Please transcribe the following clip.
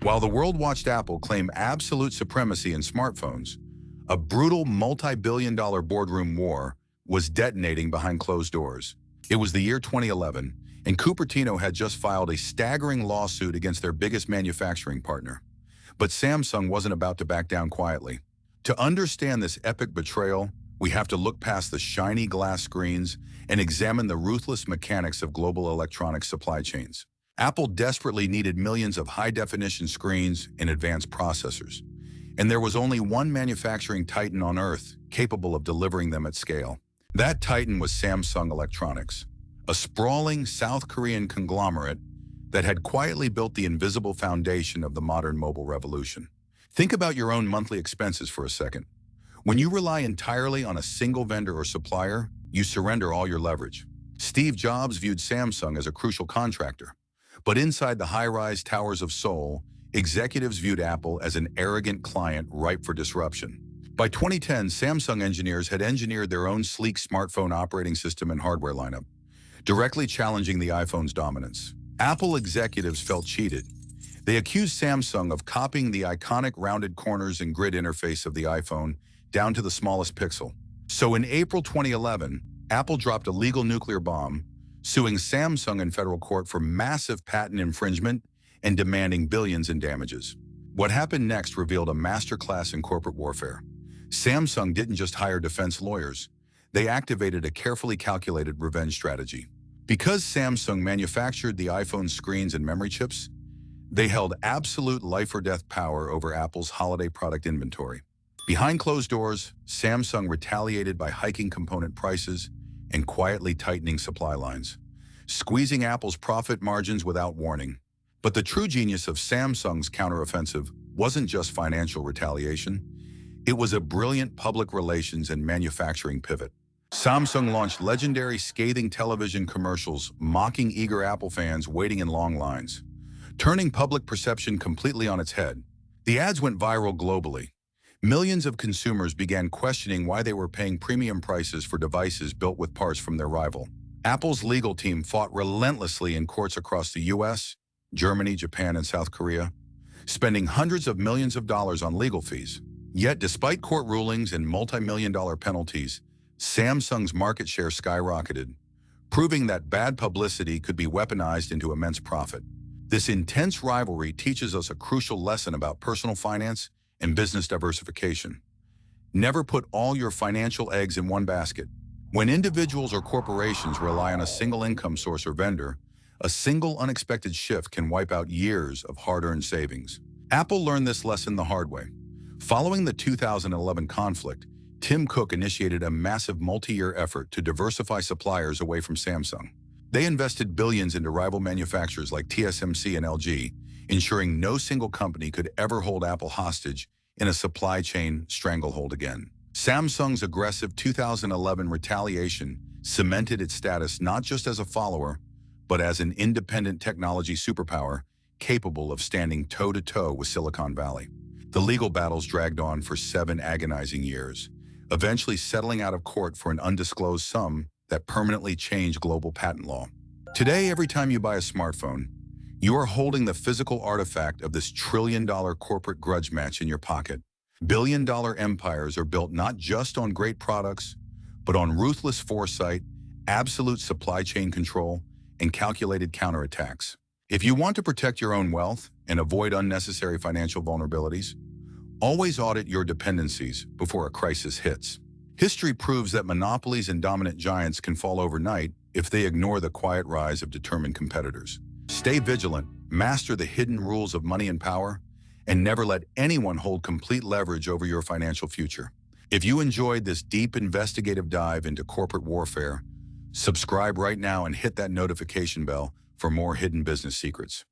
While the world watched Apple claim absolute supremacy in smartphones, a brutal multi-billion-dollar boardroom war was detonating behind closed doors. It was the year 2011, and Cupertino had just filed a staggering lawsuit against their biggest manufacturing partner. But Samsung wasn't about to back down quietly. To understand this epic betrayal, we have to look past the shiny glass screens and examine the ruthless mechanics of global electronics supply chains. Apple desperately needed millions of high-definition screens and advanced processors, and there was only one manufacturing titan on Earth capable of delivering them at scale. That titan was Samsung Electronics, a sprawling South Korean conglomerate that had quietly built the invisible foundation of the modern mobile revolution. Think about your own monthly expenses for a second. When you rely entirely on a single vendor or supplier, you surrender all your leverage. Steve Jobs viewed Samsung as a crucial contractor. But inside the high-rise towers of Seoul, executives viewed Apple as an arrogant client ripe for disruption. By 2010, Samsung engineers had engineered their own sleek smartphone operating system and hardware lineup, directly challenging the iPhone's dominance. Apple executives felt cheated. They accused Samsung of copying the iconic rounded corners and grid interface of the iPhone down to the smallest pixel. So in April 2011, Apple dropped a legal nuclear bomb, suing Samsung in federal court for massive patent infringement and demanding billions in damages. What happened next revealed a masterclass in corporate warfare. Samsung didn't just hire defense lawyers. They activated a carefully calculated revenge strategy. Because Samsung manufactured the iPhone screens and memory chips, they held absolute life-or-death power over Apple's holiday product inventory. Behind closed doors, Samsung retaliated by hiking component prices and quietly tightening supply lines, squeezing Apple's profit margins without warning. But the true genius of Samsung's counteroffensive wasn't just financial retaliation. It was a brilliant public relations and manufacturing pivot. Samsung launched legendary scathing television commercials mocking eager Apple fans waiting in long lines, turning public perception completely on its head. The ads went viral globally. Millions of consumers began questioning why they were paying premium prices for devices built with parts from their rival. Apple's legal team fought relentlessly in courts across the US, Germany, Japan, and South Korea, spending hundreds of millions of dollars on legal fees. Yet, despite court rulings and multi-million-dollar penalties, Samsung's market share skyrocketed, proving that bad publicity could be weaponized into immense profit. This intense rivalry teaches us a crucial lesson about personal finance and business diversification. Never put all your financial eggs in one basket. When individuals or corporations rely on a single income source or vendor, a single unexpected shift can wipe out years of hard-earned savings. Apple learned this lesson the hard way. Following the 2011 conflict, Tim Cook initiated a massive multi-year effort to diversify suppliers away from Samsung. They invested billions into rival manufacturers like TSMC and LG, ensuring no single company could ever hold Apple hostage in a supply chain stranglehold again. Samsung's aggressive 2011 retaliation cemented its status not just as a follower, but as an independent technology superpower capable of standing toe-to-toe with Silicon Valley. The legal battles dragged on for 7 agonizing years, eventually settling out of court for an undisclosed sum that permanently changed global patent law. Today, every time you buy a smartphone, you are holding the physical artifact of this trillion-dollar corporate grudge match in your pocket. Billion-dollar empires are built not just on great products, but on ruthless foresight, absolute supply chain control, and calculated counterattacks. If you want to protect your own wealth and avoid unnecessary financial vulnerabilities, always audit your dependencies before a crisis hits. History proves that monopolies and dominant giants can fall overnight if they ignore the quiet rise of determined competitors. Stay vigilant, master the hidden rules of money and power, and never let anyone hold complete leverage over your financial future. If you enjoyed this deep investigative dive into corporate warfare, subscribe right now and hit that notification bell for more hidden business secrets.